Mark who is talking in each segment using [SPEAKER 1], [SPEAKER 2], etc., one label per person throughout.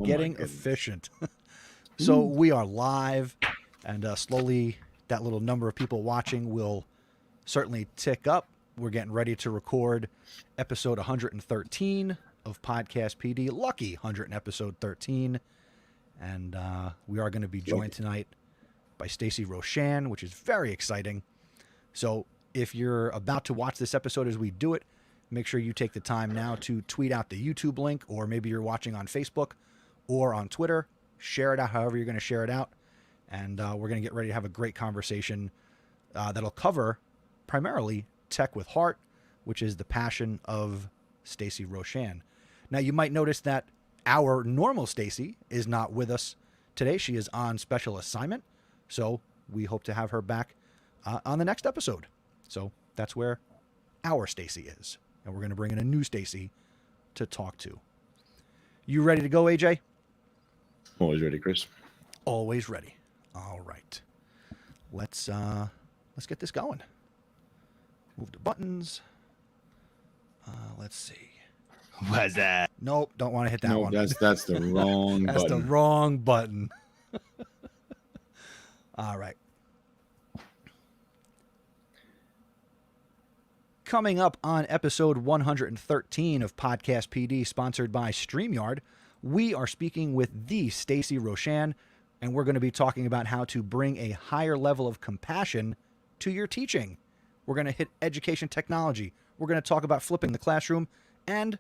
[SPEAKER 1] getting efficient. So we are live, and slowly that little number of people watching will certainly tick up. We're getting ready to record episode 113 of Podcast PD. Lucky 100 episode 13. And we are going to be joined tonight by Stacey Roshan, which is very exciting. So if you're about to watch this episode as we do it, make sure you take the time now to tweet out the YouTube link, or maybe you're watching on Facebook or on Twitter. Share it out however you're going to share it out. And we're going to get ready to have a great conversation that'll cover primarily tech with heart, which is the passion of Stacey Roshan. Now, you might notice that our normal Stacey is not with us today. She is on special assignment. So we hope to have her back on the next episode. So that's where our Stacey is. And we're going to bring in a new Stacey to talk to. You ready to go, AJ?
[SPEAKER 2] Always ready, Chris.
[SPEAKER 1] Always ready. All right. Let's get this going. Move the buttons. Let's see.
[SPEAKER 2] What's that?
[SPEAKER 1] Nope, don't want to hit that one.
[SPEAKER 2] That's the wrong button.
[SPEAKER 1] That's the wrong button. All right. Coming up on episode 113 of Podcast PD, sponsored by StreamYard, we are speaking with the Stacey Roshan, and we're going to be talking about how to bring a higher level of compassion to your teaching. We're going to hit education technology. We're going to talk about flipping the classroom, and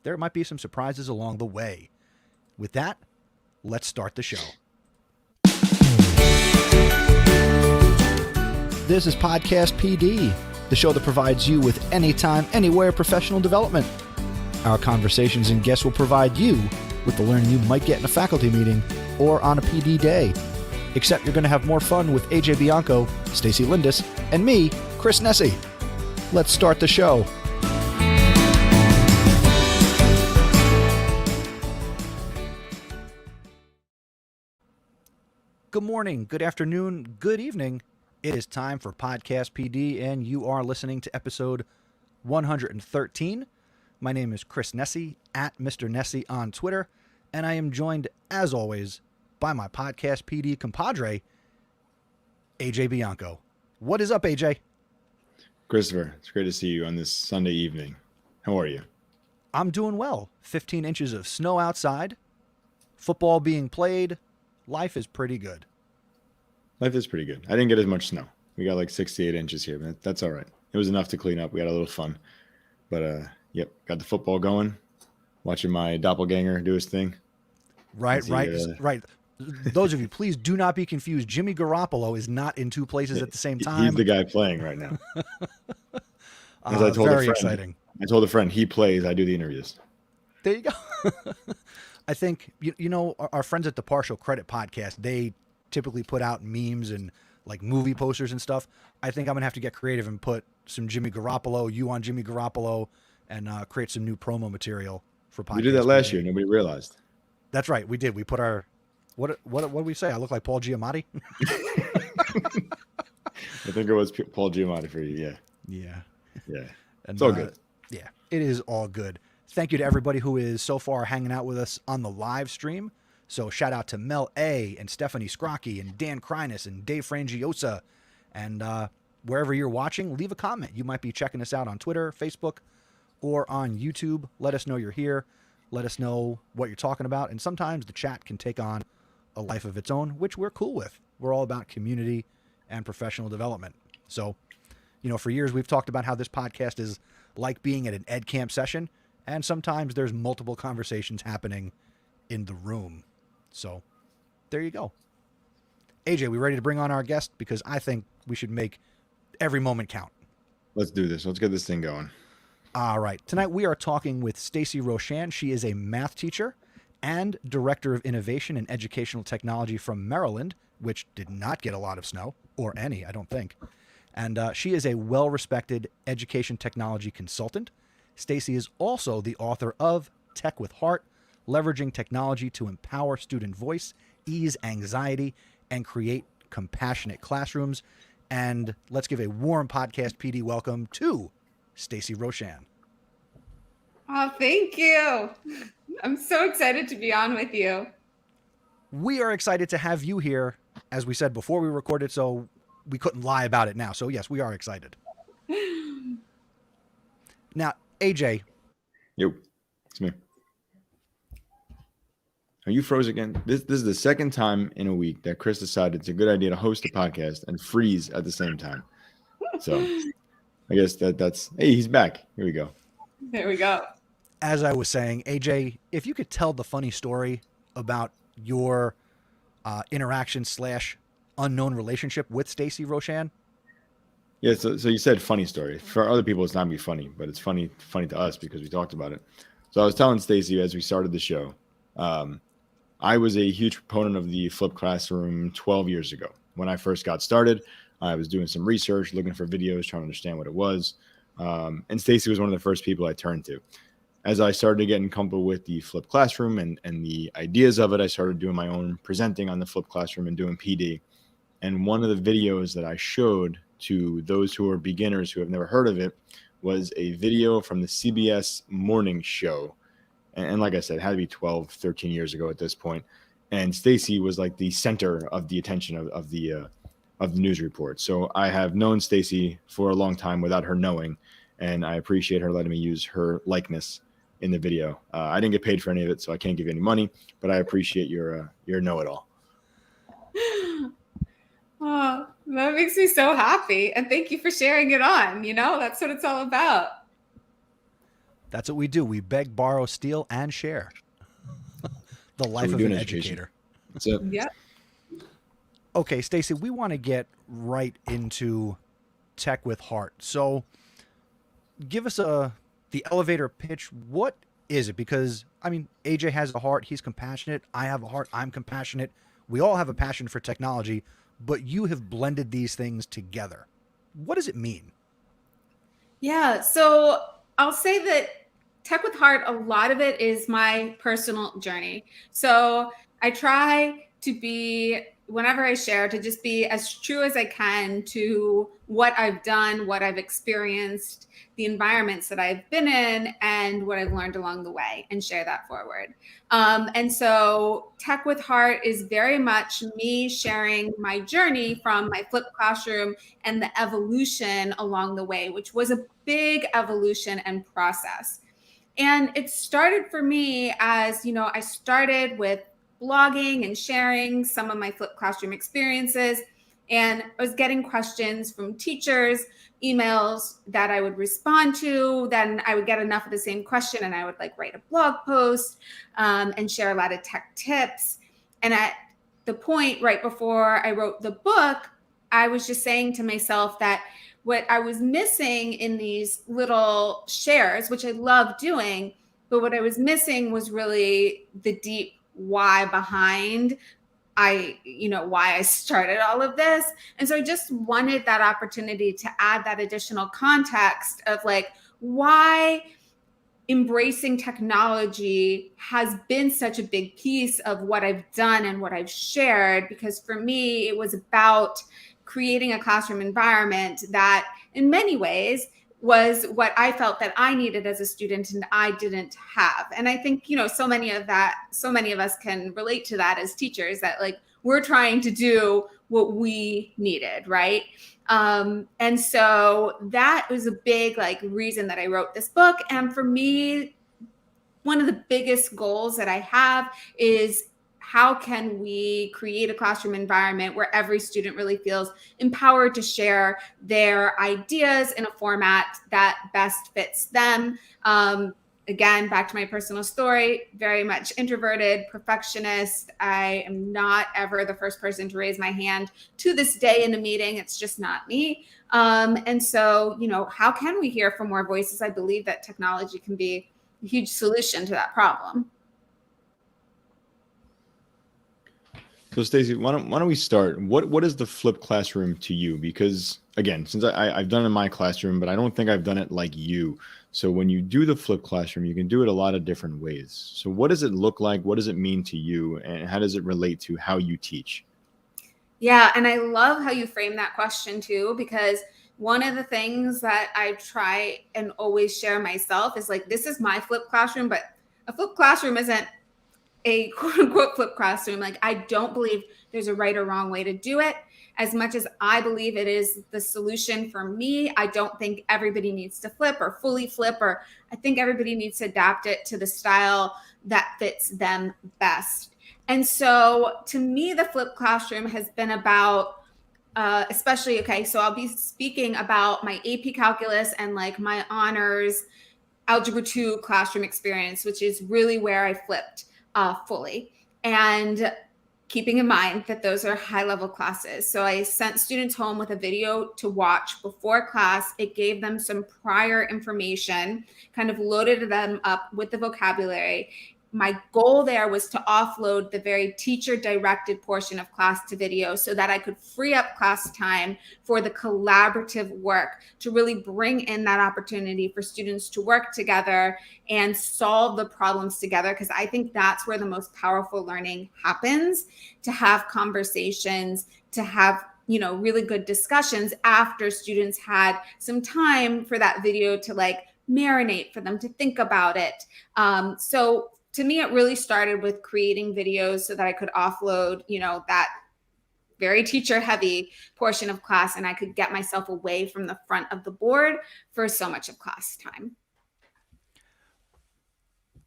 [SPEAKER 1] there might be some surprises along the way. With that, let's start the show. This is Podcast PD, the show that provides you with anytime, anywhere professional development. Our conversations and guests will provide you with the learning you might get in a faculty meeting or on a PD day. Except you're going to have more fun with AJ Bianco, Stacey Lindis, and me, Chris Nessie. Let's start the show. Good morning, good afternoon, good evening. It is time for Podcast PD, and you are listening to episode 113. My name is Chris Nessie, at Mr. Nessie on Twitter, and I am joined, as always, by my Podcast PD compadre, AJ Bianco. What is up, AJ?
[SPEAKER 2] Christopher, it's great to see you on this Sunday evening. How are you?
[SPEAKER 1] I'm doing well. 15 inches of snow outside, football being played. Life is pretty good.
[SPEAKER 2] Life is pretty good. I didn't get as much snow. We got like 68 inches here, but that's all right. It was enough to clean up. We had a little fun. But, yep, got the football going. Watching my doppelganger do his thing.
[SPEAKER 1] Right. Those of you, please do not be confused. Jimmy Garoppolo is not in two places at the same time.
[SPEAKER 2] He's the guy playing right now. As I told
[SPEAKER 1] very
[SPEAKER 2] a friend,
[SPEAKER 1] exciting.
[SPEAKER 2] I told a friend, he plays, I do the interviews.
[SPEAKER 1] There you go. I think, you know, our friends at the Partial Credit Podcast, they typically put out memes and like movie posters and stuff. I think I'm going to have to get creative and put some Jimmy Garoppolo, you on Jimmy Garoppolo, and create some new promo material for Podcast.
[SPEAKER 2] We did that last year. Nobody realized.
[SPEAKER 1] That's right. We did. We put our, what did we say? I look like Paul Giamatti?
[SPEAKER 2] I think it was Paul Giamatti for you. Yeah.
[SPEAKER 1] Yeah.
[SPEAKER 2] Yeah.
[SPEAKER 1] And,
[SPEAKER 2] it's all good.
[SPEAKER 1] Yeah, it is all good. Thank you to everybody who is so far hanging out with us on the live stream. So shout out to Mel A. and Stephanie Scrocky and Dan Krynas and Dave Frangiosa. And wherever you're watching, leave a comment. You might be checking us out on Twitter, Facebook, or on YouTube. Let us know you're here. Let us know what you're talking about. And sometimes the chat can take on a life of its own, which we're cool with. We're all about community and professional development. So, you know, for years we've talked about how this podcast is like being at an ed camp session. And sometimes there's multiple conversations happening in the room. So there you go. AJ, we ready to bring on our guest? Because I think we should make every moment count.
[SPEAKER 2] Let's do this. Let's get this thing going.
[SPEAKER 1] All right. Tonight we are talking with Stacey Roshan. She is a math teacher and director of innovation and educational technology from Maryland, which did not get a lot of snow, or any, I don't think. And she is a well-respected education technology consultant. Stacey is also the author of Tech with Heart, Leveraging Technology to Empower Student Voice, Ease Anxiety, and Create Compassionate Classrooms. And let's give a warm Podcast PD welcome to Stacey Roshan.
[SPEAKER 3] Oh, thank you. I'm so excited to be on with you.
[SPEAKER 1] We are excited to have you here, as we said before we recorded, so we couldn't lie about it now. So, yes, we are excited. Now, AJ.
[SPEAKER 2] Yo, it's me. Are you froze again? This is the second time in a week that Chris decided it's a good idea to host a podcast and freeze at the same time. So I guess that's hey, he's back. Here we go.
[SPEAKER 3] There we go.
[SPEAKER 1] As I was saying, AJ, if you could tell the funny story about your interaction / unknown relationship with Stacey Roshan.
[SPEAKER 2] Yeah, so you said funny story. For other people, it's not gonna be funny, but it's funny to us because we talked about it. So I was telling Stacey as we started the show, I was a huge proponent of the flipped classroom 12 years ago. When I first got started, I was doing some research, looking for videos, trying to understand what it was. And Stacey was one of the first people I turned to. As I started getting comfortable with the flipped classroom and the ideas of it, I started doing my own presenting on the flipped classroom and doing PD. And one of the videos that I showed to those who are beginners who have never heard of it was a video from the CBS morning show. And like I said, it had to be 12, 13 years ago at this point. And Stacey was like the center of the attention of the news report. So I have known Stacey for a long time without her knowing, and I appreciate her letting me use her likeness in the video. I didn't get paid for any of it, so I can't give you any money, but I appreciate your know-it-all.
[SPEAKER 3] Oh, that makes me so happy. And thank you for sharing it on. That's what it's all about.
[SPEAKER 1] That's what we do. We beg, borrow, steal, and share. The life of an educator.
[SPEAKER 2] That's it.
[SPEAKER 3] Yep.
[SPEAKER 1] Okay, Stacey, we want to get right into Tech with Heart. So give us the elevator pitch. What is it? Because, I mean, AJ has a heart. He's compassionate. I have a heart. I'm compassionate. We all have a passion for technology, but you have blended these things together. What does it mean?
[SPEAKER 3] Yeah, so I'll say that Tech with Heart, a lot of it is my personal journey. So I try to be, whenever I share, to just be as true as I can to what I've done, what I've experienced, the environments that I've been in, and what I've learned along the way, and share that forward. And so Tech with Heart is very much me sharing my journey from my flipped classroom and the evolution along the way, which was a big evolution and process. And it started for me as, I started with blogging and sharing some of my flipped classroom experiences. And I was getting questions from teachers, emails that I would respond to. Then I would get enough of the same question and I would write a blog post and share a lot of tech tips. And at the point right before I wrote the book, I was just saying to myself that what I was missing in these little shares, which I love doing, but what I was missing was really the deep why behind why I started all of this. And so I just wanted that opportunity to add that additional context of why embracing technology has been such a big piece of what I've done and what I've shared. Because for me, it was about creating a classroom environment that in many ways was what I felt that I needed as a student and I didn't have. And I think, so many of us can relate to that as teachers, that we're trying to do what we needed, right? And so that was a big reason that I wrote this book. And for me, one of the biggest goals that I have is how can we create a classroom environment where every student really feels empowered to share their ideas in a format that best fits them. Again, back to my personal story, very much introverted, perfectionist. I am not ever the first person to raise my hand to this day in a meeting. It's just not me. And so, how can we hear from more voices? I believe that technology can be a huge solution to that problem.
[SPEAKER 2] So Stacey, why don't we start? What is the flipped classroom to you? Because again, since I've done it in my classroom, but I don't think I've done it like you. So when you do the flipped classroom, you can do it a lot of different ways. So what does it look like? What does it mean to you? And how does it relate to how you teach?
[SPEAKER 3] Yeah, and I love how you frame that question too, because one of the things that I try and always share myself is this is my flipped classroom, but a flipped classroom isn't a quote unquote flipped classroom. Like, I don't believe there's a right or wrong way to do it. As much as I believe it is the solution for me, I don't think everybody needs to flip or fully flip, or I think everybody needs to adapt it to the style that fits them best. And so to me, the flipped classroom has been about, especially, okay, so I'll be speaking about my AP calculus and like my honors algebra 2 classroom experience, which is really where I flipped fully. And keeping in mind that those are high level classes. So I sent students home with a video to watch before class. It gave them some prior information, kind of loaded them up with the vocabulary. My goal there was to offload the very teacher directed portion of class to video so that I could free up class time for the collaborative work, to really bring in that opportunity for students to work together and solve the problems together. Because I think that's where the most powerful learning happens, to have conversations, to have, you know, really good discussions after students had some time for that video to like marinate, for them to think about it. So to me, it really started with creating videos so that I could offload, you know, that very teacher heavy portion of class, and I could get myself away from the front of the board for so much of class time.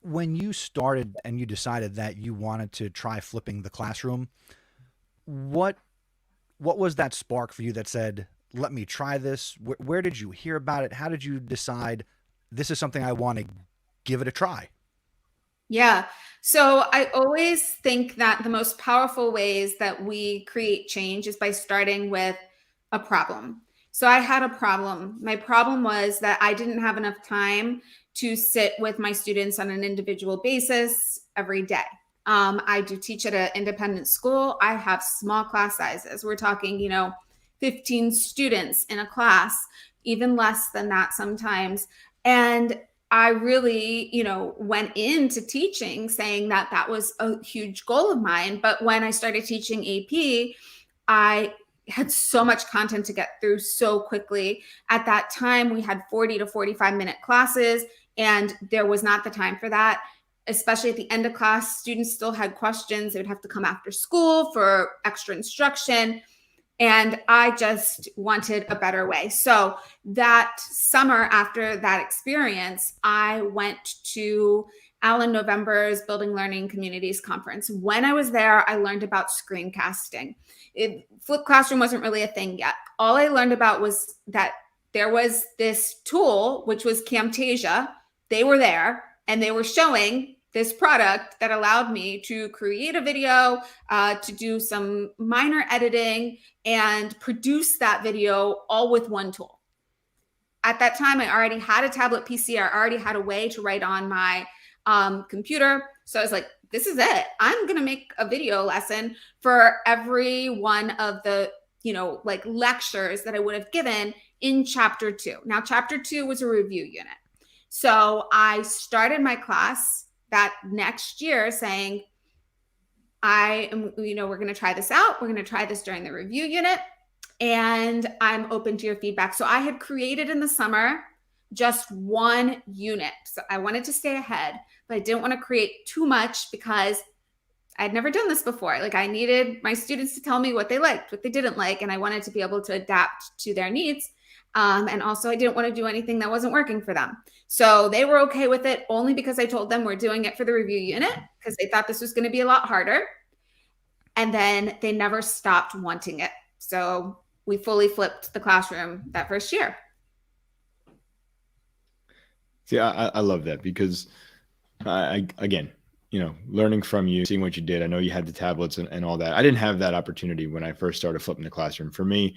[SPEAKER 1] When you started and you decided that you wanted to try flipping the classroom, what was that spark for you that said, let me try this? Where did you hear about it? How did you decide this is something I want to give it a try?
[SPEAKER 3] Yeah. So I always think that the most powerful ways that we create change is by starting with a problem. So I had a problem. My problem was that I didn't have enough time to sit with my students on an individual basis every day. I do teach at an independent school. I have small class sizes. We're talking, you know, 15 students in a class, even less than that sometimes. And I really, you know, went into teaching saying that that was a huge goal of mine. But when I started teaching AP, I had so much content to get through so quickly. At that time, we had 40 to 45-minute classes, and there was not the time for that. Especially at the end of class, students still had questions. They would have to come after school for extra instruction. And I just wanted a better way. So that summer after that experience, I went to Alan November's Building Learning Communities Conference. When I was there, I learned about screencasting. Flipped Classroom wasn't really a thing yet. All I learned about was that there was this tool, which was Camtasia. They were there and they were showing this product that allowed me to create a video, to do some minor editing, and produce that video all with one tool. At that time, I already had a tablet PC. I already had a way to write on my computer. So I was like, this is it. I'm going to make a video lesson for every one of the, you know, like lectures that I would have given in chapter 2. Now, chapter 2 was a review unit. So I started my class that next year saying, I am, you know, we're going to try this out. We're going to try this during the review unit, and I'm open to your feedback. So I had created in the summer just one unit. So I wanted to stay ahead, but I didn't want to create too much because I'd never done this before. Like, I needed my students to tell me what they liked, what they didn't like, and I wanted to be able to adapt to their needs. And also I didn't want to do anything that wasn't working for them. So they were okay with it only because I told them we're doing it for the review unit, because they thought this was going to be a lot harder. And then they never stopped wanting it. So we fully flipped the classroom that first year.
[SPEAKER 2] See, I love that because again, you know, learning from you, seeing what you did. I know you had the tablets and all that. I didn't have that opportunity when I first started flipping the classroom. For me,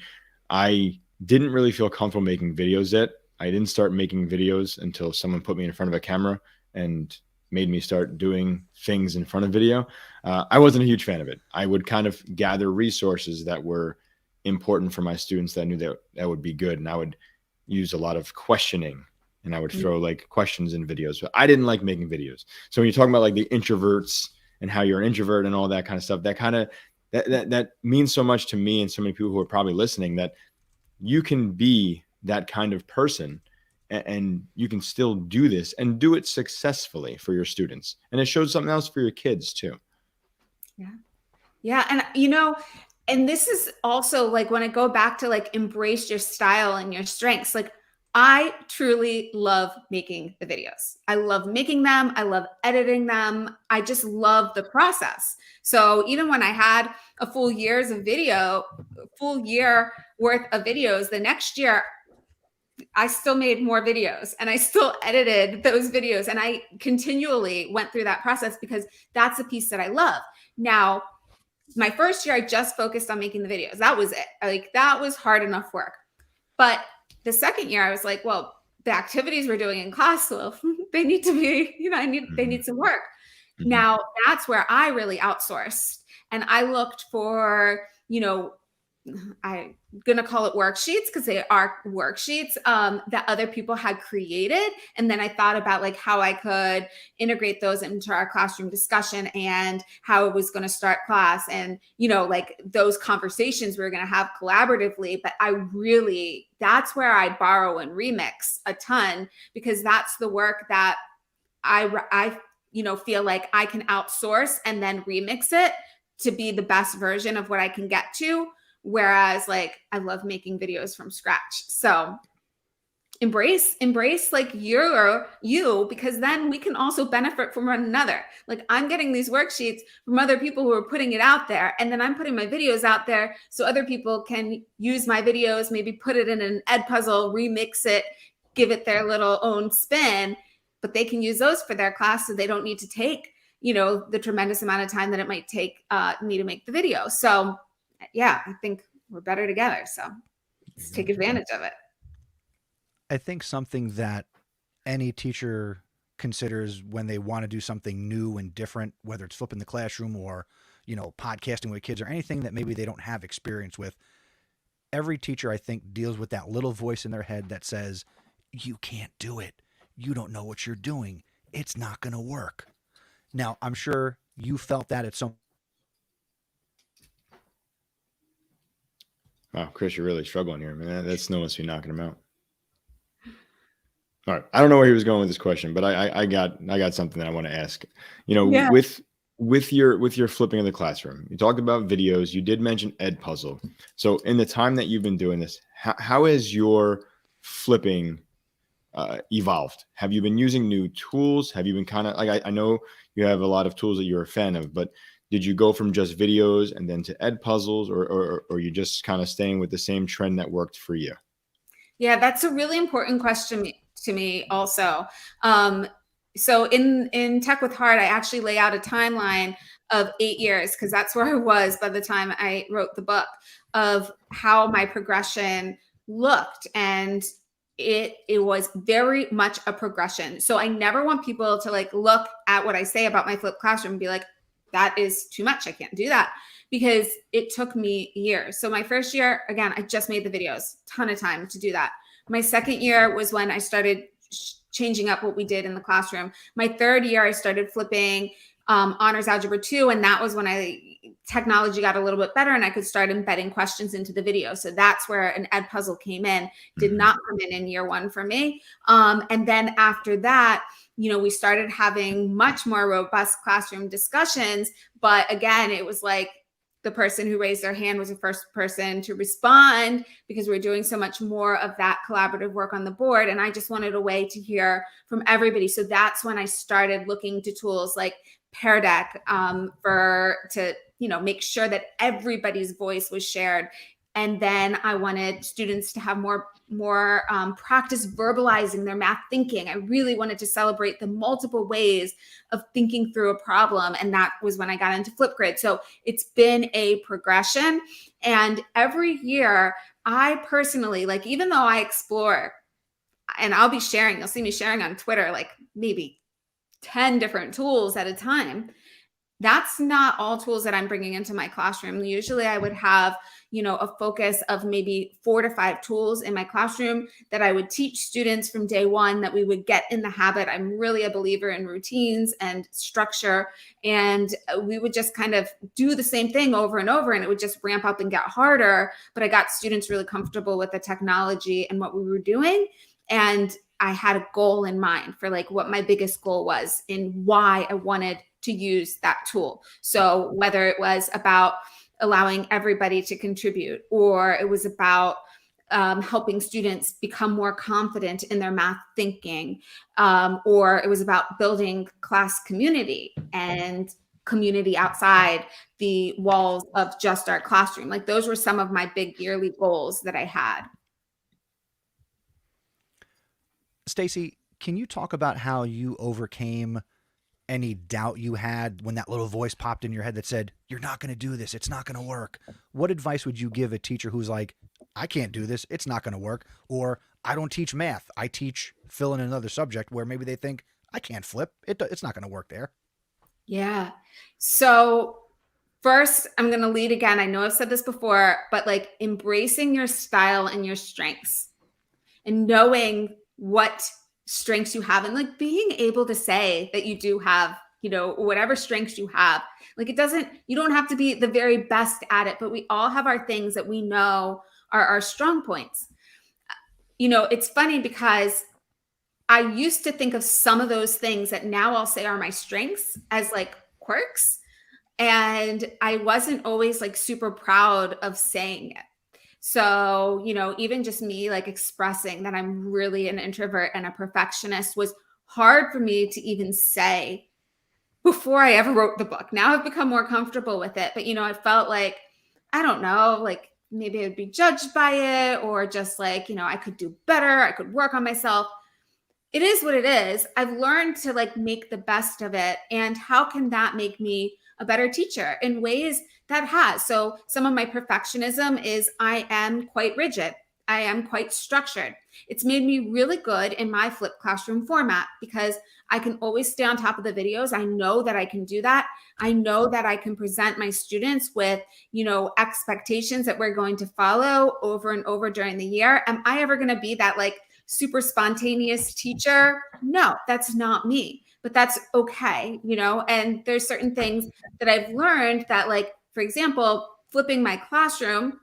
[SPEAKER 2] I didn't really feel comfortable making videos yet. I didn't start making videos until someone put me in front of a camera and made me start doing things in front of video. I wasn't a huge fan of it. I would kind of gather resources that were important for my students that I knew that would be good. And I would use a lot of questioning, and I would throw like questions in videos, but I didn't like making videos. So when you're talking about like the introverts and how you're an introvert and all that kind of stuff, that means so much to me and so many people who are probably listening, that you can be that kind of person and you can still do this and do it successfully for your students. And it shows something else for your kids too.
[SPEAKER 3] Yeah. Yeah. And, and this is also like when I go back to like embrace your style and your strengths, like I truly love making the videos. I love making them. I love editing them. I just love the process. So even when I had a full year worth of videos, the next year, I still made more videos and I still edited those videos. And I continually went through that process because that's a piece that I love. Now, my first year, I just focused on making the videos. That was it. Like that was hard enough work. But the second year, I was like, well, the activities we're doing in class, well, they need to be, they need some work.
[SPEAKER 2] Mm-hmm.
[SPEAKER 3] Now that's where I really outsourced and I looked for, I'm going to call it worksheets because they are worksheets that other people had created. And then I thought about like how I could integrate those into our classroom discussion and how it was going to start class and, like those conversations we were going to have collaboratively. But that's where I borrow and remix a ton because that's the work that I feel like I can outsource and then remix it to be the best version of what I can get to. Whereas like, I love making videos from scratch. So embrace like you, because then we can also benefit from one another. Like I'm getting these worksheets from other people who are putting it out there. And then I'm putting my videos out there so other people can use my videos, maybe put it in an ed puzzle, remix it, give it their little own spin, but they can use those for their class. So they don't need to take, the tremendous amount of time that it might take me to make the video. So yeah, I think we're better together. So let's take advantage of it.
[SPEAKER 1] I think something that any teacher considers when they want to do something new and different, whether it's flipping the classroom or, podcasting with kids or anything that maybe they don't have experience with, every teacher I think deals with that little voice in their head that says, you can't do it. You don't know what you're doing. It's not going to work. Now, I'm sure you felt that at some.
[SPEAKER 2] Wow, Chris, you're really struggling here, man. That snow must be knocking him out. All right, I don't know where he was going with this question, but I got something that I want to ask. With your flipping of the classroom, you talked about videos. You did mention Ed Puzzle. So in the time that you've been doing this, how has your flipping evolved? Have you been using new tools? Have you been kind of like I know you have a lot of tools that you're a fan of, but did you go from just videos and then to Ed Puzzles, or you just kind of staying with the same trend that worked for you?
[SPEAKER 3] Yeah, that's a really important question to me also. So in Tech with Heart, I actually lay out a timeline of 8 years because that's where I was by the time I wrote the book of how my progression looked. And it was very much a progression. So I never want people to like look at what I say about my flipped classroom and be like, that is too much. I can't do that because it took me years. So my first year, again, I just made the videos, ton of time to do that. My second year was when I started changing up what we did in the classroom. My third year, I started flipping Honors Algebra 2. And that was when technology got a little bit better and I could start embedding questions into the video. So that's where an Ed Puzzle came in, did not come in year one for me. And then after that, we started having much more robust classroom discussions. But again, it was like the person who raised their hand was the first person to respond because we're doing so much more of that collaborative work on the board. And I just wanted a way to hear from everybody. So that's when I started looking to tools like Pear Deck to make sure that everybody's voice was shared. And then I wanted students to have more practice verbalizing their math thinking. I really wanted to celebrate the multiple ways of thinking through a problem. And that was when I got into Flipgrid. So it's been a progression. And every year I personally, like, even though I explore and I'll be sharing, you'll see me sharing on Twitter, like maybe 10 different tools at a time. That's not all tools that I'm bringing into my classroom. Usually I would have, a focus of maybe 4 to 5 tools in my classroom that I would teach students from day one, that we would get in the habit. I'm really a believer in routines and structure. And we would just kind of do the same thing over and over, and it would just ramp up and get harder. But I got students really comfortable with the technology and what we were doing. And I had a goal in mind for like what my biggest goal was and why I wanted to use that tool. So whether it was about allowing everybody to contribute, or it was about helping students become more confident in their math thinking, or it was about building class community and community outside the walls of just our classroom. Like those were some of my big yearly goals that I had.
[SPEAKER 1] Stacey, can you talk about how you overcame any doubt you had when that little voice popped in your head that said, you're not going to do this, it's not going to work? What advice would you give a teacher who's like, I can't do this, it's not going to work? Or I don't teach math, I teach fill in another subject, where maybe they think, I can't flip, it's not going to work there.
[SPEAKER 3] Yeah. So first, I'm going to lead again. I know I've said this before, but like embracing your style and your strengths and knowing what strengths you have, and like being able to say that you do have, you know, whatever strengths you have. Like you don't have to be the very best at it, but we all have our things that we know are our strong points. You know, it's funny because I used to think of some of those things that now I'll say are my strengths as like quirks. And I wasn't always like super proud of saying it. So, you know, even just me like expressing that I'm really an introvert and a perfectionist was hard for me to even say before I ever wrote the book. Now I've become more comfortable with it. But, you know, I felt like, I don't know, like maybe I'd be judged by it, or just like, you know, I could do better. I could work on myself. It is what it is. I've learned to like make the best of it. And how can that make me a better teacher in ways that has? So some of my perfectionism is I am quite rigid. I am quite structured. It's made me really good in my flipped classroom format because I can always stay on top of the videos. I know that I can do that. I know that I can present my students with, you know, expectations that we're going to follow over and over during the year. Am I ever going to be that like super spontaneous teacher? No, that's not me, but that's okay, you know? And there's certain things that I've learned that, like, for example, flipping my classroom,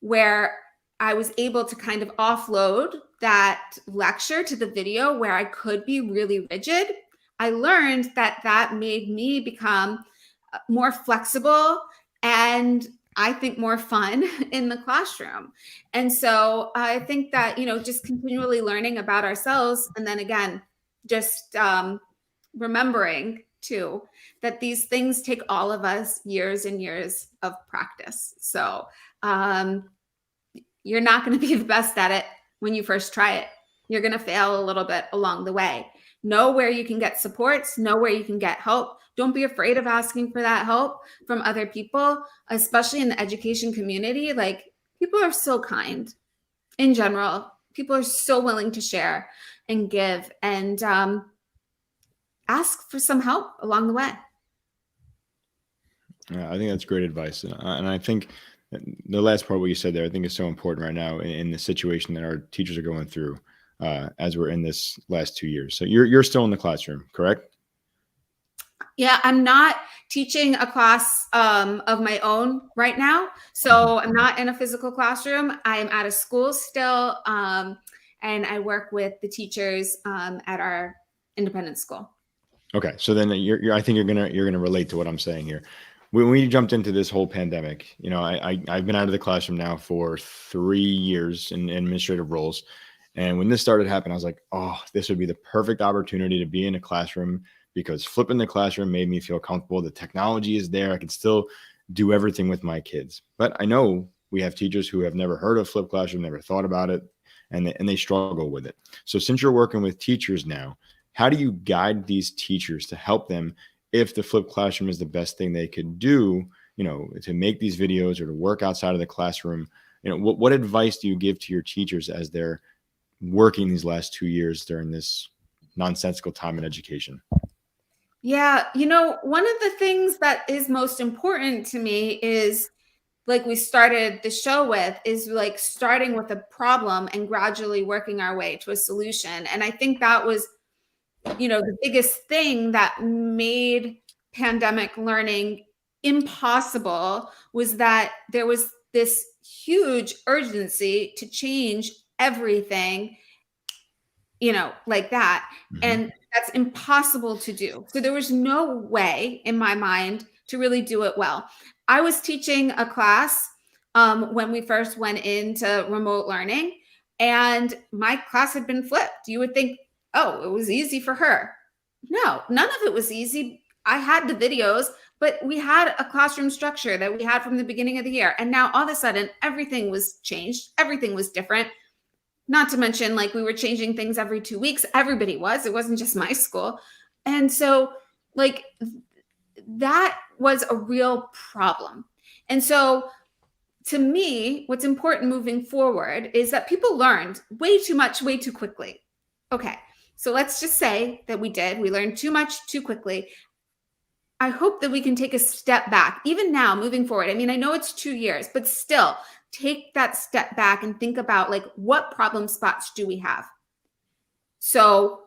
[SPEAKER 3] where I was able to kind of offload that lecture to the video where I could be really rigid. I learned that that made me become more flexible and I think more fun in the classroom. And so I think that, you know, just continually learning about ourselves. And then again, just remembering too, that these things take all of us years and years of practice. So you're not going to be the best at it when you first try it. You're going to fail a little bit along the way. Know where you can get supports, know where you can get help. Don't be afraid of asking for that help from other people, especially in the education community. Like, people are so kind in general. People are so willing to share and give, and ask for some help along the way.
[SPEAKER 2] Yeah, I think that's great advice. And I think the last part what you said there, I think is so important right now in the situation that our teachers are going through as we're in this last 2 years. So you're still in the classroom, correct?
[SPEAKER 3] Yeah, I'm not teaching a class of my own right now. So I'm not in a physical classroom. I'm at a school still, and I work with the teachers at our independent school.
[SPEAKER 2] Okay, so then I think you're gonna relate to what I'm saying here. When we jumped into this whole pandemic, you know, I've been out of the classroom now for 3 years in administrative roles, and when this started happening, I was like, oh, this would be the perfect opportunity to be in a classroom, because flipping the classroom made me feel comfortable. The technology is there. I can still do everything with my kids. But I know we have teachers who have never heard of flipped classroom, never thought about it, and they struggle with it. So since you're working with teachers now, how do you guide these teachers to help them, if the flipped classroom is the best thing they could do, you know, to make these videos or to work outside of the classroom? You know, what advice do you give to your teachers as they're working these last 2 years during this nonsensical time in education?
[SPEAKER 3] Yeah, you know, one of the things that is most important to me is, like we started the show with, is like starting with a problem and gradually working our way to a solution. And I think that was, you know, the biggest thing that made pandemic learning impossible, was that there was this huge urgency to change everything like that.
[SPEAKER 2] Mhm.
[SPEAKER 3] And that's impossible to do. So there was no way in my mind to really do it well. I was teaching a class when we first went into remote learning, and my class had been flipped. You would think, oh, it was easy for her. No, none of it was easy. I had the videos, but we had a classroom structure that we had from the beginning of the year. And now all of a sudden, everything was changed. Everything was different. Not to mention, like, we were changing things every 2 weeks. Everybody was. It wasn't just my school. And so, like, that was a real problem. And so, to me, what's important moving forward is that people learned way too much, way too quickly. Okay, so let's just say that we did. We learned too much too quickly. I hope that we can take a step back, even now, moving forward. I mean, I know it's 2 years, but still take that step back and think about, like, what problem spots do we have? So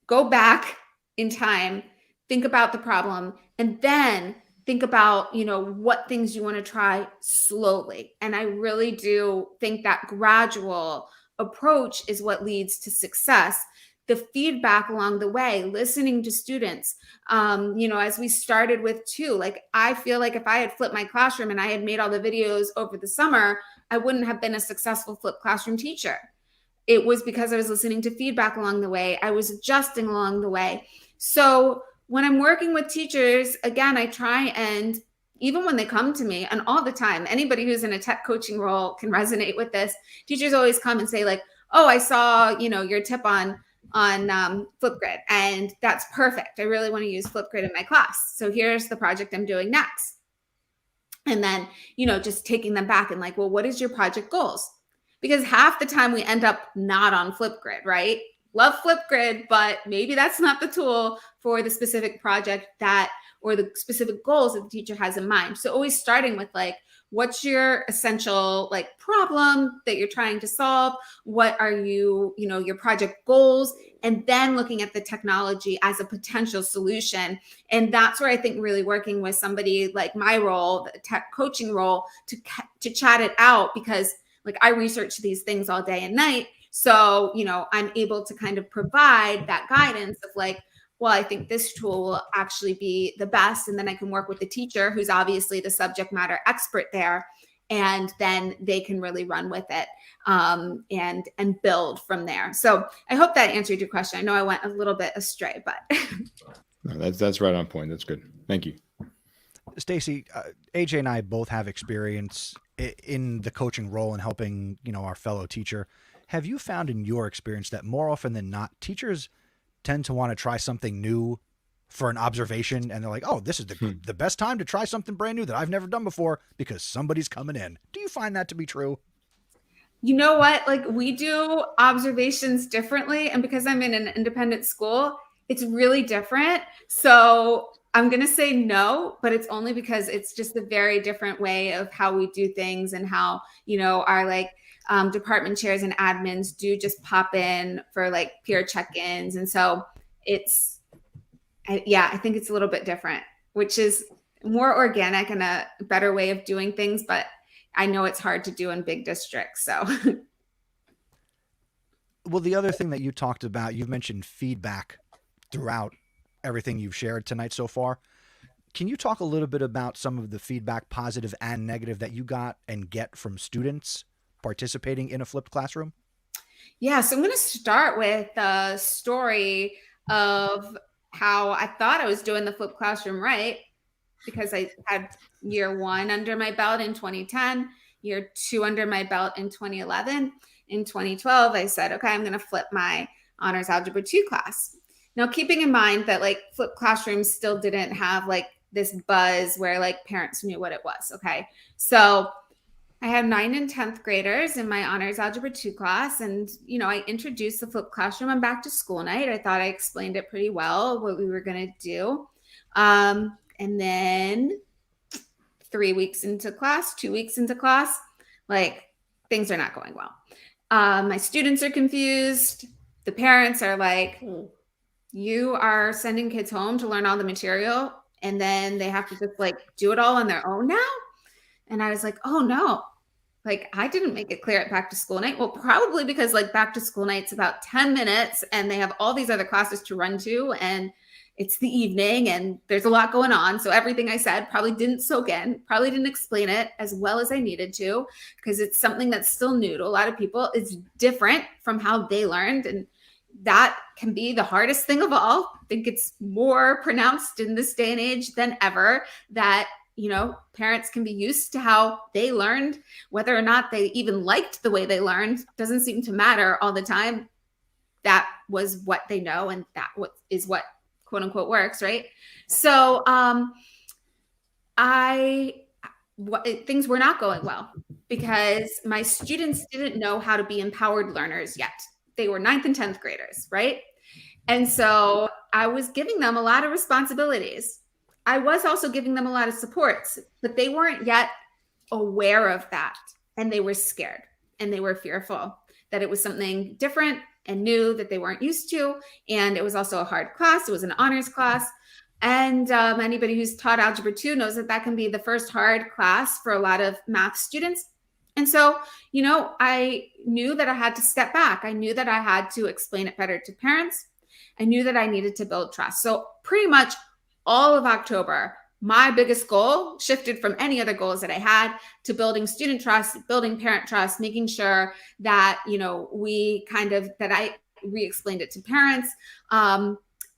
[SPEAKER 3] go back in time, think about the problem, and then think about, what things you want to try slowly. And I really do think that gradual approach is what leads to success. The feedback along the way, listening to students, as we started with too, like, I feel like if I had flipped my classroom and I had made all the videos over the summer, I wouldn't have been a successful flipped classroom teacher. It was because I was listening to feedback along the way. I was adjusting along the way. So when I'm working with teachers, again, I try, and even when they come to me, and all the time, anybody who's in a tech coaching role can resonate with this. Teachers always come and say, like, oh, I saw, your tip on Flipgrid, and that's perfect. I really want to use Flipgrid in my class. So here's the project I'm doing next. And then, just taking them back and like, well, what is your project goals? Because half the time we end up not on Flipgrid, right? Love Flipgrid, but maybe that's not the tool for the specific project or the specific goals that the teacher has in mind. So always starting with, like, what's your essential, like, problem that you're trying to solve? What are your project goals? And then looking at the technology as a potential solution. And that's where I think really working with somebody like my role, the tech coaching role, to chat it out, because, like, I research these things all day and night. So, I'm able to kind of provide that guidance of, like, well, I think this tool will actually be the best. And then I can work with the teacher, who's obviously the subject matter expert there. And then they can really run with it and build from there. So I hope that answered your question. I know I went a little bit astray, but
[SPEAKER 2] No, that's right on point. That's good. Thank you.
[SPEAKER 1] Stacey, AJ and I both have experience in the coaching role and helping, our fellow teacher. Have you found in your experience that more often than not, teachers tend to want to try something new for an observation, and they're like, oh, this is the best time to try something brand new that I've never done before because somebody's coming in? Do you find that to be true?
[SPEAKER 3] You know what? Like, we do observations differently. And because I'm in an independent school, it's really different. So I'm going to say no, but it's only because it's just a very different way of how we do things, and how, our, like, department chairs and admins do just pop in for, like, peer check-ins. And so I think it's a little bit different, which is more organic and a better way of doing things. But I know it's hard to do in big districts. So,
[SPEAKER 1] well, the other thing that you talked about, you've mentioned feedback throughout everything you've shared tonight so far. Can you talk a little bit about some of the feedback, positive and negative, that you got and get from students participating in a flipped classroom?
[SPEAKER 3] Yeah, so I'm going to start with a story of how I thought I was doing the flipped classroom right, because I had year 1 under my belt in 2010, year 2 under my belt in 2011. In 2012, I said, okay, I'm going to flip my honors algebra 2 class. Now, keeping in mind that, like, flipped classrooms still didn't have, like, this buzz where, like, parents knew what it was. Okay. So I had 9th and 10th graders in my honors algebra 2 class. And, I introduced the flipped classroom on back to school night. I thought I explained it pretty well, what we were going to do. And then 3 weeks into class, 2 weeks into class, like, things are not going well. My students are confused. The parents are like, you are sending kids home to learn all the material, and then they have to just, like, do it all on their own now? And I was like, oh no, Like, I didn't make it clear at back to school night. Well, probably because like back to school night's about 10 minutes and they have all these other classes to run to, and it's the evening and there's a lot going on. So everything I said probably didn't soak in, probably didn't explain it as well as I needed to, because it's something that's still new to a lot of people. It's different from how they learned. And that can be the hardest thing of all. I think it's more pronounced in this day and age than ever that, you know, parents can be used to how they learned. Whether or not they even liked the way they learned doesn't seem to matter all the time. That was what they know, and that is what quote unquote works, right? So things were not going well because my students didn't know how to be empowered learners yet. They were 9th and 10th graders, right? And so I was giving them a lot of responsibilities. I was also giving them a lot of supports, but they weren't yet aware of that. And they were scared and they were fearful that it was something different and new that they weren't used to. And it was also a hard class. It was an honors class. And anybody who's taught Algebra 2 knows that that can be the first hard class for a lot of math students. And so, you know, I knew that I had to step back. I knew that I had to explain it better to parents. I knew that I needed to build trust. So pretty much all of October, my biggest goal shifted from any other goals that I had to building student trust, building parent trust, making sure that, you know, that I re-explained it to parents.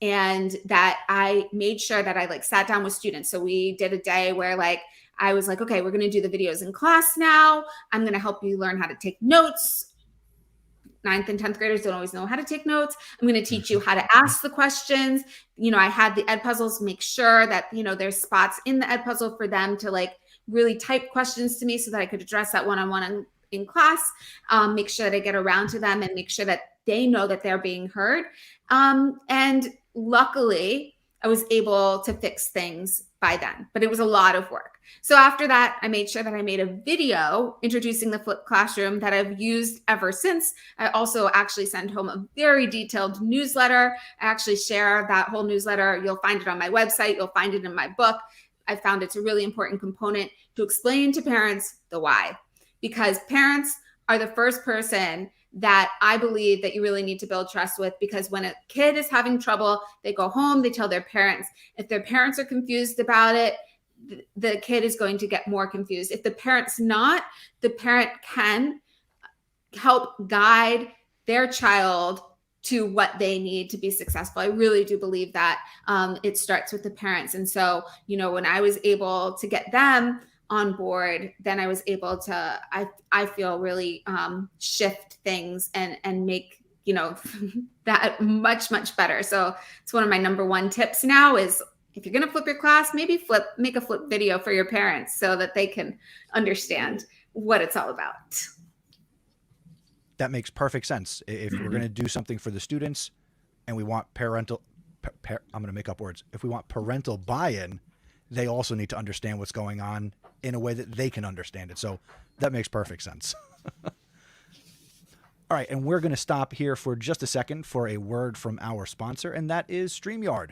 [SPEAKER 3] And that I made sure that I like sat down with students. So we did a day where like, I was like, okay, we're going to do the videos in class now. I'm going to help you learn how to take notes. 9th and 10th graders don't always know how to take notes. I'm going to teach you how to ask the questions. You know, I had the ed puzzles, make sure that, you know, there's spots in the ed puzzle for them to like really type questions to me so that I could address that one-on-one in class, make sure that I get around to them and make sure that they know that they're being heard. And luckily, I was able to fix things by then, but it was a lot of work. So after that, I made sure that I made a video introducing the flipped classroom that I've used ever since. I also actually send home a very detailed newsletter. I actually share that whole newsletter. You'll find it on my website. You'll find it in my book. I found it's a really important component to explain to parents the why, because parents are the first person that I believe that you really need to build trust with, because when a kid is having trouble, they go home, they tell their parents. If their parents are confused about it, the kid is going to get more confused. If the parent's not, the parent can help guide their child to what they need to be successful. I really do believe that it starts with the parents. And so, you know, when I was able to get them on board, then I was able to, I feel really shift things and make, you know, that much, much better. So it's one of my number one tips now is if you're going to flip your class, maybe make a flip video for your parents so that they can understand what it's all about.
[SPEAKER 1] That makes perfect sense. If we're going to do something for the students and we want I'm going to make up words. If we want parental buy-in, they also need to understand what's going on in a way that they can understand it. So that makes perfect sense. All right. And we're going to stop here for just a second for a word from our sponsor, and that is StreamYard.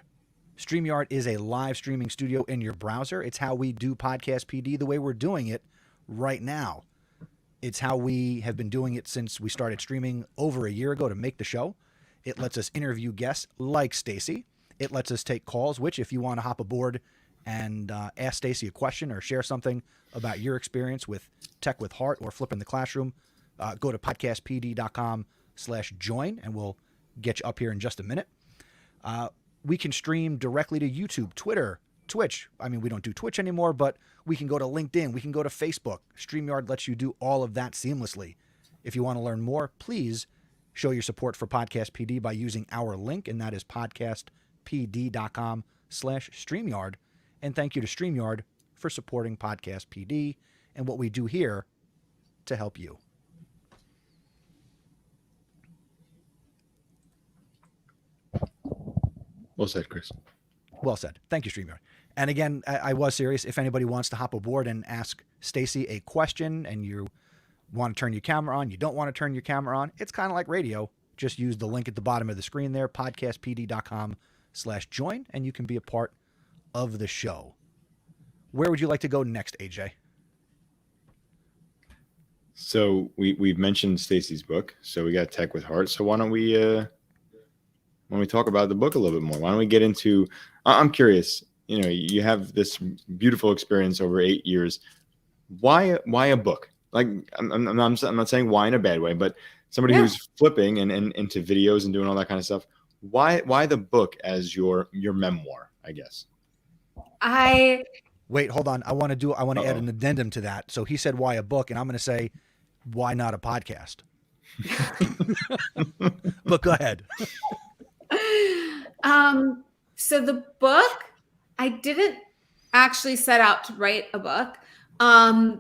[SPEAKER 1] StreamYard is a live streaming studio in your browser. It's how we do Podcast PD the way we're doing it right now. It's how we have been doing it since we started streaming over a year ago to make the show. It lets us interview guests like Stacey. It lets us take calls, which if you want to hop aboard and ask Stacey a question or share something about your experience with Tech with Heart or flipping the classroom, go to podcastpd.com/join and we'll get you up here in just a minute. We can stream directly to YouTube, Twitter, Twitch. I mean, we don't do Twitch anymore, but we can go to LinkedIn. We can go to Facebook. StreamYard lets you do all of that seamlessly. If you want to learn more, please show your support for Podcast PD by using our link, and that is podcastpd.com/StreamYard. And thank you to StreamYard for supporting Podcast PD and what we do here to help you.
[SPEAKER 2] Well said, Chris.
[SPEAKER 1] Well said. Thank you, StreamYard. And again, I was serious. If anybody wants to hop aboard and ask Stacey a question and you want to turn your camera on, you don't want to turn your camera on, it's kind of like radio. Just use the link at the bottom of the screen there, podcastpd.com/join, and you can be a part of the show. Where would you like to go next, AJ?
[SPEAKER 2] So we've mentioned Stacey's book. So we got Tech with Heart. So why don't we talk about the book a little bit more? Why don't we get into? I'm curious. You know, you have this beautiful experience over 8 years. Why a book? Like I'm not saying why in a bad way, but somebody who's flipping and into videos and doing all that kind of stuff. Why the book as your memoir? I guess.
[SPEAKER 1] Wait, hold on. I want to add an addendum to that. So he said, why a book? And I'm going to say, why not a podcast? But go ahead.
[SPEAKER 3] So the book, I didn't actually set out to write a book.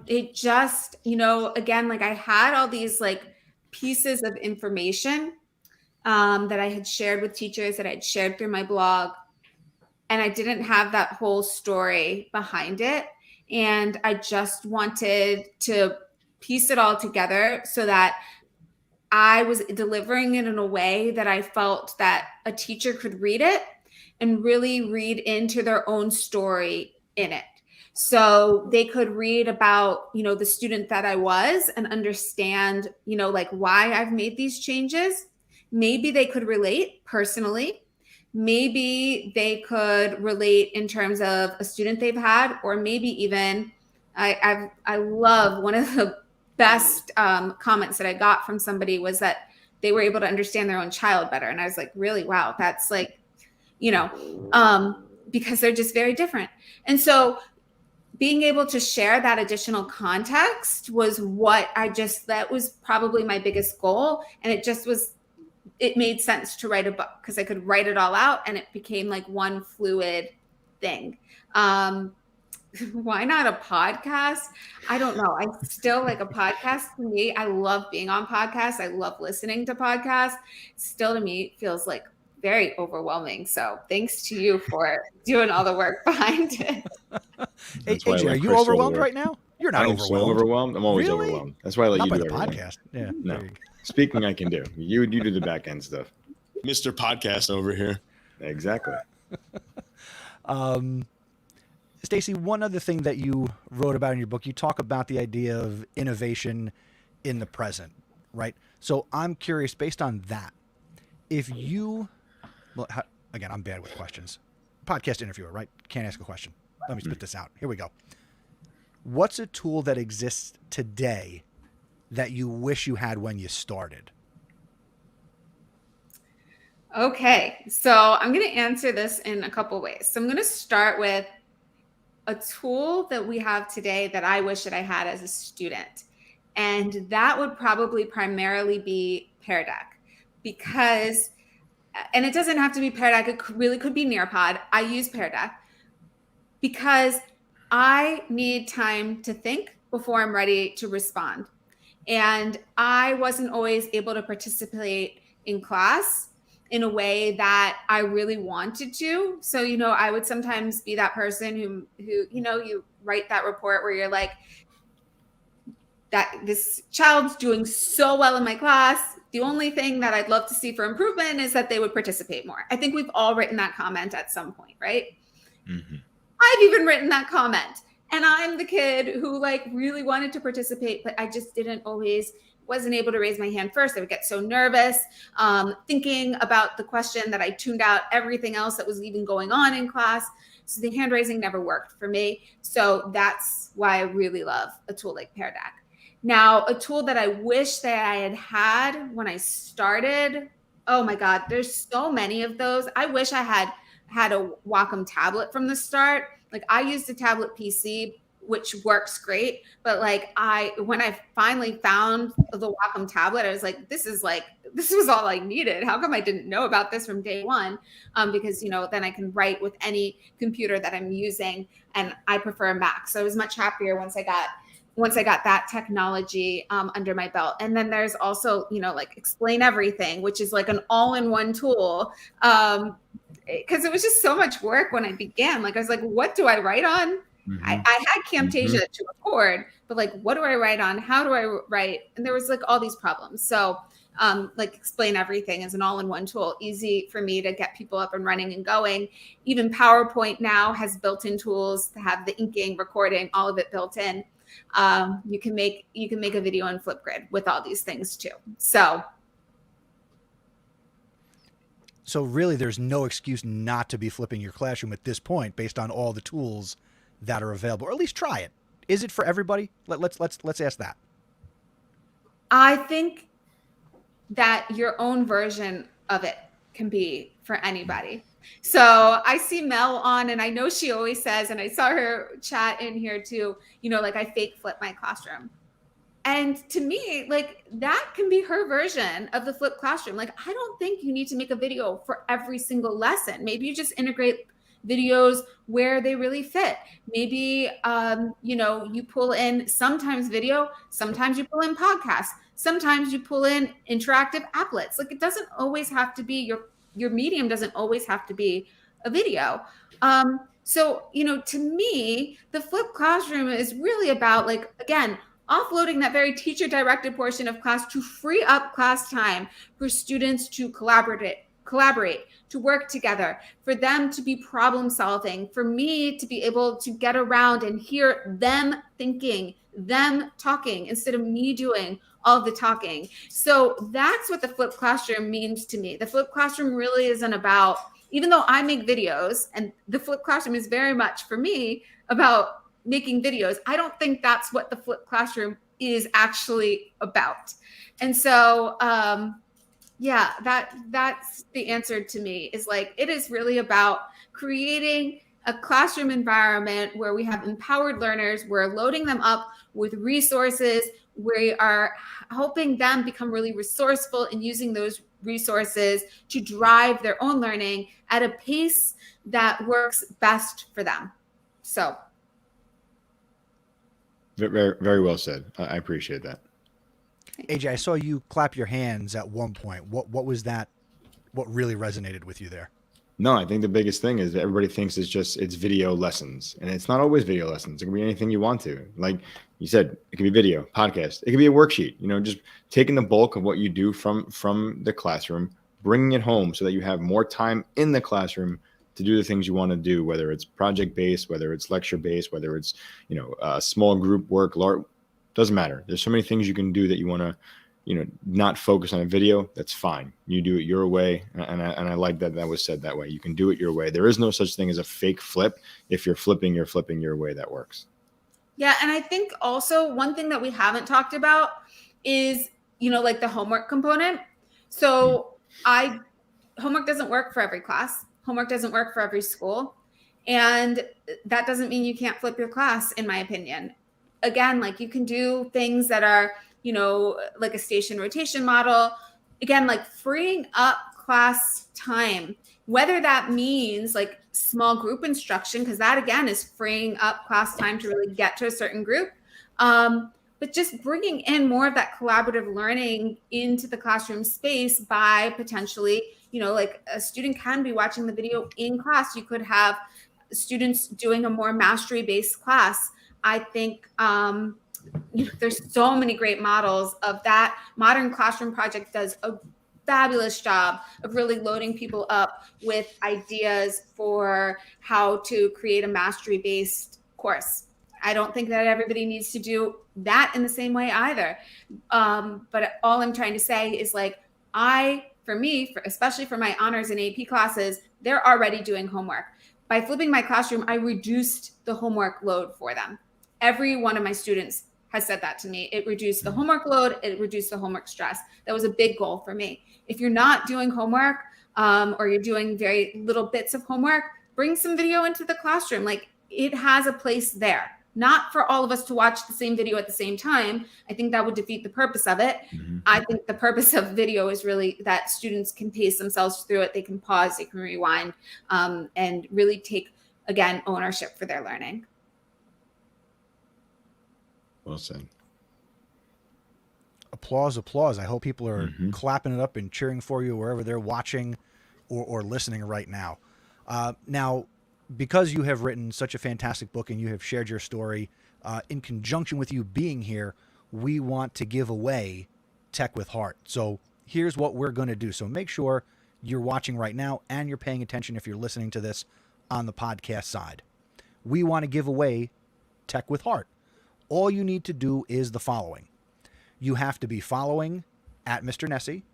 [SPEAKER 3] It just, again, like I had all these like pieces of information that I had shared with teachers, that I'd shared through my blog. And I didn't have that whole story behind it. And I just wanted to piece it all together so that I was delivering it in a way that I felt that a teacher could read it and really read into their own story in it. So they could read about, the student that I was and understand, like why I've made these changes. Maybe they could relate personally. Maybe they could relate in terms of a student they've had, or maybe even I love one of the best comments that I got from somebody was that they were able to understand their own child better. And I was like, really? Wow. That's like, because they're just very different. And so being able to share that additional context was that was probably my biggest goal. And it made sense to write a book because I could write it all out and it became like one fluid thing. Why not a podcast? I don't know. I still like a podcast. To me, I love being on podcasts. I love listening to podcasts. Still to me, it feels like very overwhelming. So thanks to you for doing all the work behind it.
[SPEAKER 1] AJ, are you overwhelmed right now? You're not overwhelmed.
[SPEAKER 2] So overwhelmed. I'm always overwhelmed. That's why I let
[SPEAKER 1] not
[SPEAKER 2] you
[SPEAKER 1] by
[SPEAKER 2] do
[SPEAKER 1] the
[SPEAKER 2] everything.
[SPEAKER 1] Podcast. Yeah.
[SPEAKER 2] No. Speaking, I can do. You do the back end stuff.
[SPEAKER 4] Mr. Podcast over here.
[SPEAKER 2] Exactly.
[SPEAKER 1] Stacey, one other thing that you wrote about in your book, you talk about the idea of innovation in the present, right? So I'm curious, based on that, again, I'm bad with questions. Podcast interviewer, right? Can't ask a question. Let me spit this out. Here we go. What's a tool that exists today that you wish you had when you started?
[SPEAKER 3] Okay, so I'm going to answer this in a couple ways. So I'm going to start with a tool that we have today that I wish that I had as a student. And that would probably primarily be Pear Deck, because, and it doesn't have to be Pear Deck, it really could be Nearpod. I use Pear Deck because I need time to think before I'm ready to respond. And I wasn't always able to participate in class in a way that I really wanted to. So, I would sometimes be that person who, you write that report where you're like, that this child's doing so well in my class. The only thing that I'd love to see for improvement is that they would participate more. I think we've all written that comment at some point, right? Mm-hmm. I've even written that comment. And I'm the kid who really wanted to participate, but I just wasn't able to raise my hand first. I would get so nervous thinking about the question that I tuned out everything else that was even going on in class. So the hand raising never worked for me. So that's why I really love a tool like Pear Deck. Now, a tool that I wish that I had when I started, oh my God, there's so many of those. I wish I had a Wacom tablet from the start. I used a tablet PC, which works great. But when I finally found the Wacom tablet, I was like, this was all I needed. How come I didn't know about this from day one? Because, then I can write with any computer that I'm using, and I prefer a Mac. So I was much happier once I got that technology under my belt. And then there's also, Explain Everything, which is an all-in-one tool. Because it was just so much work when I began. I was like, what do I write on? Mm-hmm. I had Camtasia to record, but what do I write on? How do I write? And there was all these problems. So Explain Everything is an all-in-one tool, easy for me to get people up and running and going. Even PowerPoint now has built-in tools to have the inking, recording, all of it built in. You can make a video in Flipgrid with all these things too. So
[SPEAKER 1] really, there's no excuse not to be flipping your classroom at this point, based on all the tools that are available, or at least try it. Is it for everybody? Let's ask that.
[SPEAKER 3] I think that your own version of it can be for anybody. So I see Mel on, and I know she always says, and I saw her chat in here too, like I fake flip my classroom. And to me, like that can be her version of the flipped classroom. Like, I don't think you need to make a video for every single lesson. Maybe you just integrate videos where they really fit. Maybe, you pull in sometimes video, sometimes you pull in podcasts, sometimes you pull in interactive applets. Like, it doesn't always have to be your medium doesn't always have to be a video. So, to me, the flipped classroom is really about, like, again, offloading that very teacher-directed portion of class to free up class time for students to collaborate, to work together, for them to be problem solving, for me to be able to get around and hear them thinking, them talking, instead of me doing all the talking. So that's what the flipped classroom means to me. The flipped classroom really isn't about, even though I make videos, and the flipped classroom is very much for me about making videos, I don't think that's what the flipped classroom is actually about. And so, that's the answer to me, is like, it is really about creating a classroom environment where we have empowered learners. We're loading them up with resources. We are helping them become really resourceful and using those resources to drive their own learning at a pace that works best for them. So.
[SPEAKER 2] Very, very well said. I appreciate that.
[SPEAKER 1] AJ, I saw you clap your hands at one point. What was that? What really resonated with you there?
[SPEAKER 2] No, I think the biggest thing is that everybody thinks it's video lessons, and it's not always video lessons. It can be anything you want to. Like you said, it can be video, podcast. It can be a worksheet. Just taking the bulk of what you do from the classroom, bringing it home so that you have more time in the classroom to do the things you want to do, whether it's project-based, whether it's lecture-based, whether it's, small group work, doesn't matter. There's so many things you can do that you want to, not focus on a video. That's fine. You do it your way. And I like that was said that way. You can do it your way. There is no such thing as a fake flip. If you're flipping your way, that works.
[SPEAKER 3] Yeah. And I think also one thing that we haven't talked about is, like the homework component. So homework doesn't work for every class. Homework doesn't work for every school. And that doesn't mean you can't flip your class, in my opinion. Again, like you can do things that are, like a station rotation model. Again, like freeing up class time, whether that means like small group instruction, because that again is freeing up class time to really get to a certain group. But just bringing in more of that collaborative learning into the classroom space by potentially, like a student can be watching the video in class. You could have students doing a more mastery-based class. I think there's so many great models of that. Modern Classroom Project does a fabulous job of really loading people up with ideas for how to create a mastery-based course. I don't think that everybody needs to do that in the same way either. But all I'm trying to say is like, especially for my honors and AP classes, they're already doing homework. By flipping my classroom, I reduced the homework load for them. Every one of my students has said that to me. It reduced the homework load. It reduced the homework stress. That was a big goal for me. If you're not doing homework or you're doing very little bits of homework, bring some video into the classroom. Like, it has a place there. Not for all of us to watch the same video at the same time. I think that would defeat the purpose of it. Mm-hmm. I think the purpose of video is really that students can pace themselves through it. They can pause, they can rewind, and really take, again, ownership for their learning.
[SPEAKER 2] Well said.
[SPEAKER 1] Applause. I hope people are clapping it up and cheering for you wherever they're watching or listening right now. Now, because you have written such a fantastic book and you have shared your story, in conjunction with you being here, we want to give away Tech with Heart. So here's what we're going to do. So make sure you're watching right now and you're paying attention if you're listening to this on the podcast side. We want to give away Tech with Heart. all you need to do is the following. You have to be following at Mr. Nessie,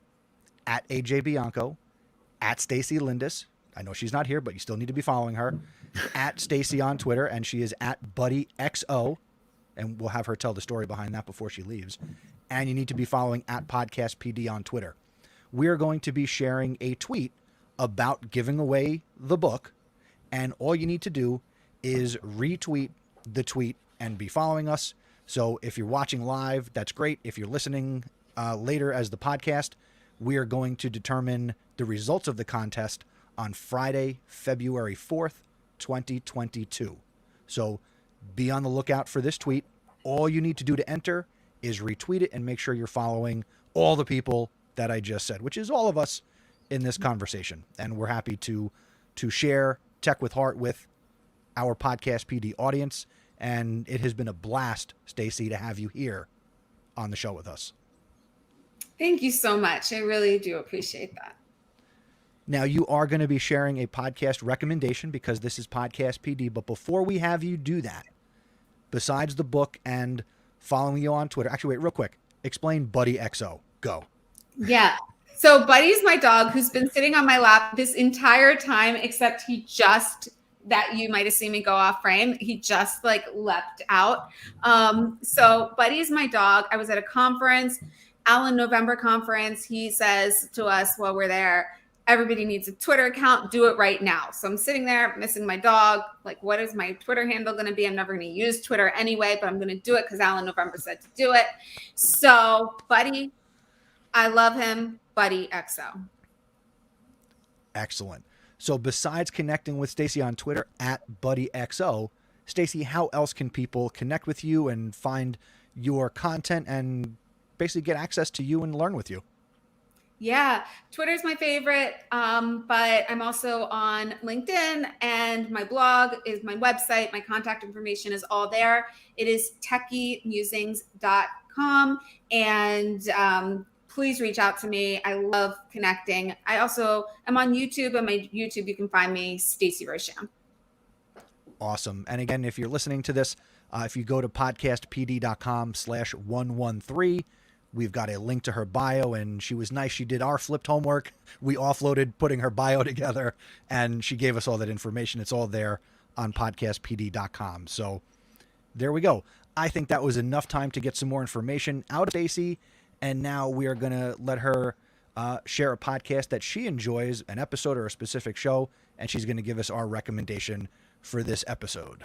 [SPEAKER 1] at AJ Bianco, at Stacey Lindis. I know she's not here, but you still need to be following her. At Stacey on Twitter, and she is at BuddyXO, and we'll have her tell the story behind that before she leaves. And you need to be following at PodcastPD on Twitter. We're going to be sharing a tweet about giving away the book, and all you need to do is retweet the tweet and be following us. So if you're watching live, that's great. If you're listening later as the podcast, we are going to determine the results of the contest on Friday, February 4th, 2022. So be on the lookout for this tweet. All you need to do to enter is retweet it and make sure you're following all the people that I just said, which is all of us in this conversation. And we're happy to share Tech with Heart with our Podcast PD audience. And it has been a blast, Stacey, to have you here on the show with us.
[SPEAKER 3] Thank you so much. I really do appreciate that.
[SPEAKER 1] Now, you are going to be sharing a podcast recommendation because this is Podcast PD. But before we have you do that, besides the book and following you on Twitter, actually, wait, real quick, explain BuddyXO. Go.
[SPEAKER 3] Yeah. So Buddy's my dog who's been sitting on my lap this entire time, except that you might have seen me go off frame. He just like leapt out. So Buddy's my dog. I was at a conference, Allen November conference. He says to us while we're there, everybody needs a Twitter account. Do it right now. So I'm sitting there missing my dog. Like, what is my Twitter handle going to be? I'm never going to use Twitter anyway, but I'm going to do it because Allen November said to do it. So Buddy, I love him. BuddyXO.
[SPEAKER 1] Excellent. So besides connecting with Stacey on Twitter at BuddyXO, Stacey, how else can people connect with you and find your content and basically get access to you and learn with you?
[SPEAKER 3] Yeah, Twitter's my favorite, but I'm also on LinkedIn, and my blog is my website. My contact information is all there. It is techiemusings.com, and please reach out to me. I love connecting. I also am on YouTube. On my YouTube, you can find me, Stacey Roshan.
[SPEAKER 1] Awesome. And again, if you're listening to this, if you go to podcastpd.com/113, we've got a link to her bio, and she was nice. She did our flipped homework. We offloaded putting her bio together, and she gave us all that information. It's all there on podcastpd.com. So there we go. I think that was enough time to get some more information out of Stacey. And now we are going to let her share a podcast that she enjoys, an episode or a specific show, and she's going to give us our recommendation for this episode.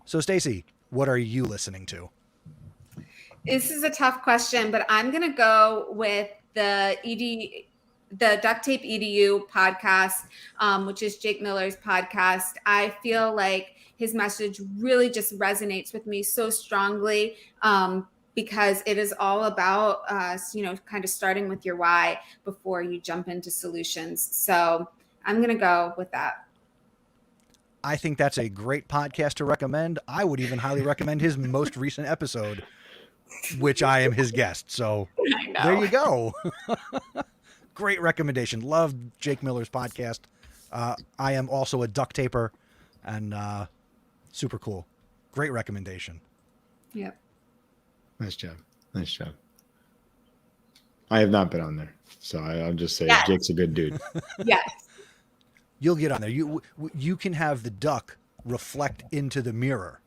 [SPEAKER 1] So, Stacey, what are you listening to?
[SPEAKER 3] This is a tough question, but I'm going to go with the Duct Tape EDU podcast, which is Jake Miller's podcast. I feel like his message really just resonates with me so strongly because it is all about, kind of starting with your why before you jump into solutions. So I'm going to go with that.
[SPEAKER 1] I think that's a great podcast to recommend. I would even highly recommend his most recent episode, which I am his guest. So there you go. Great recommendation. Love Jake Miller's podcast. I am also a duct taper, and super cool. Great recommendation.
[SPEAKER 3] Yep.
[SPEAKER 2] Nice job. Nice job. I have not been on there, so I'll just say
[SPEAKER 3] Yes.
[SPEAKER 2] Jake's a good dude.
[SPEAKER 3] Yes.
[SPEAKER 1] You'll get on there. You can have the duck reflect into the mirror.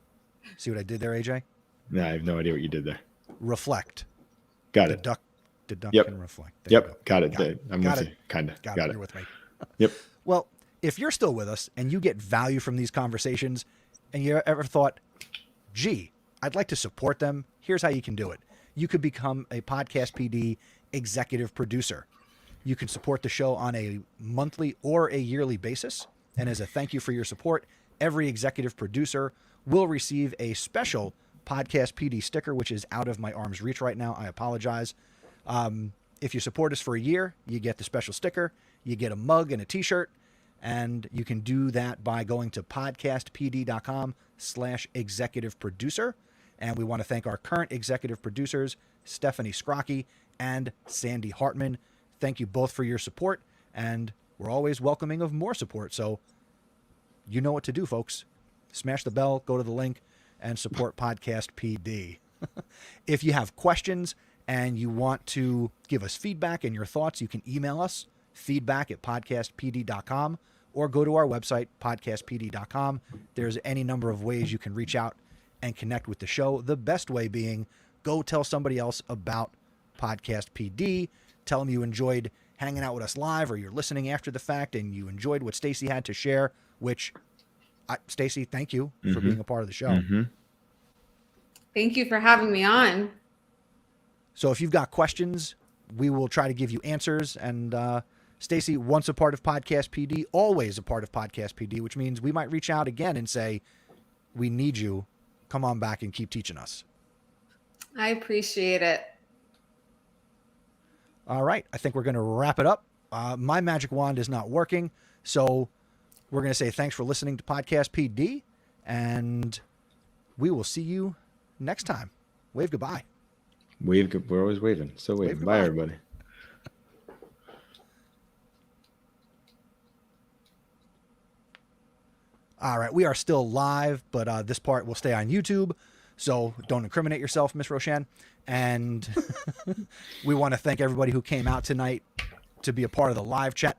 [SPEAKER 1] See what I did there, AJ?
[SPEAKER 2] No, I have no idea what you did there.
[SPEAKER 1] Reflect.
[SPEAKER 2] Got
[SPEAKER 1] The
[SPEAKER 2] it.
[SPEAKER 1] duck
[SPEAKER 2] Yep.
[SPEAKER 1] can reflect. There you go.
[SPEAKER 2] Yep. Got it.
[SPEAKER 1] Got it.
[SPEAKER 2] I'm
[SPEAKER 1] Got
[SPEAKER 2] with
[SPEAKER 1] it.
[SPEAKER 2] you. Kind of.
[SPEAKER 1] Got
[SPEAKER 2] Got
[SPEAKER 1] it.
[SPEAKER 2] it.
[SPEAKER 1] You're with me.
[SPEAKER 2] Yep.
[SPEAKER 1] Well, if you're still with us and you get value from these conversations and you ever thought, gee, I'd like to support them, here's how you can do it. You could become a Podcast PD executive producer. You can support the show on a monthly or a yearly basis. And as a thank you for your support, every executive producer will receive a special Podcast PD sticker, which is out of my arm's reach right now. I apologize. If you support us for a year, you get the special sticker, you get a mug and a t-shirt, and you can do that by going to podcastpd.com/executive producer. And we want to thank our current executive producers, Stephanie Scrocky and Sandy Hartman. Thank you both for your support, and we're always welcoming of more support. So you know what to do, folks. Smash the bell, go to the link, and support Podcast PD. If you have questions and you want to give us feedback and your thoughts, you can email us, feedback@podcastpd.com, or go to our website, podcastpd.com. There's any number of ways you can reach out and connect with the show. The best way being, go tell somebody else about Podcast PD. Tell them you enjoyed hanging out with us live, or you're listening after the fact and you enjoyed what Stacey had to share, which, Stacey, thank you for being a part of the show.
[SPEAKER 3] Thank you for having me on.
[SPEAKER 1] So if you've got questions, we will try to give you answers. And Stacey, once a part of Podcast PD, always a part of Podcast PD, which means we might reach out again and say, we need you. Come on back and keep teaching us.
[SPEAKER 3] I appreciate it.
[SPEAKER 1] All right. I think we're going to wrap it up. My magic wand is not working. So we're going to say thanks for listening to Podcast PD. And we will see you next time. Wave goodbye.
[SPEAKER 2] We're always waving. Still waving.
[SPEAKER 1] Wave
[SPEAKER 2] Bye,
[SPEAKER 1] goodbye.
[SPEAKER 2] everybody.
[SPEAKER 1] All right. We are still live, but this part will stay on YouTube. So don't incriminate yourself, Miss Roshan. And we want to thank everybody who came out tonight to be a part of the live chat.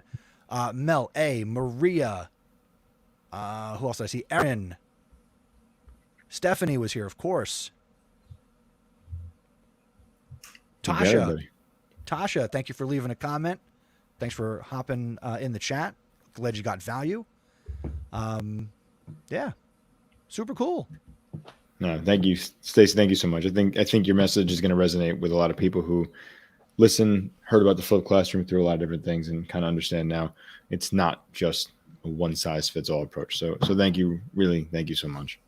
[SPEAKER 1] Mel A, Maria, who else did I see? Erin. Stephanie was here, of course. Tasha, thank you for leaving a comment. Thanks for hopping in the chat. Glad you got value. Yeah, super cool.
[SPEAKER 2] No, thank you, Stacey. Thank you so much. I think your message is going to resonate with a lot of people who heard about the flipped classroom through a lot of different things, and kind of understand now it's not just a one size fits all approach. So thank you, really, thank you so much.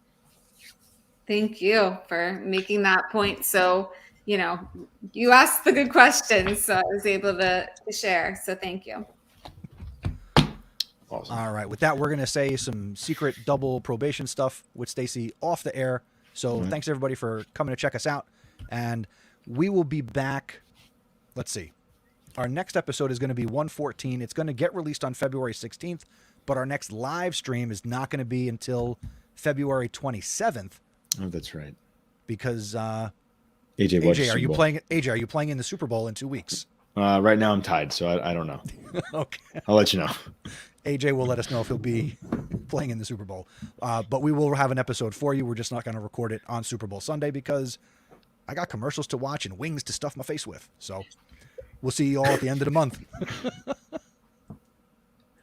[SPEAKER 3] Thank you for making that point. So, you asked the good questions, so I was able to share. So thank you.
[SPEAKER 2] Awesome.
[SPEAKER 1] All right. With that, we're going to say some secret double probation stuff with Stacey off the air. So thanks everybody for coming to check us out. And we will be back. Let's see. Our next episode is going to be 114. It's going to get released on February 16th, but our next live stream is not going to be until February 27th.
[SPEAKER 2] Oh, that's right.
[SPEAKER 1] Because
[SPEAKER 2] AJ,
[SPEAKER 1] are you playing? AJ, are you playing in the Super Bowl in 2 weeks?
[SPEAKER 2] Right now I'm tied, so I don't know.
[SPEAKER 1] Okay.
[SPEAKER 2] I'll let you know.
[SPEAKER 1] AJ will let us know if he'll be playing in the Super Bowl. But we will have an episode for you. We're just not going to record it on Super Bowl Sunday because I got commercials to watch and wings to stuff my face with. So we'll see you all at the end of the month.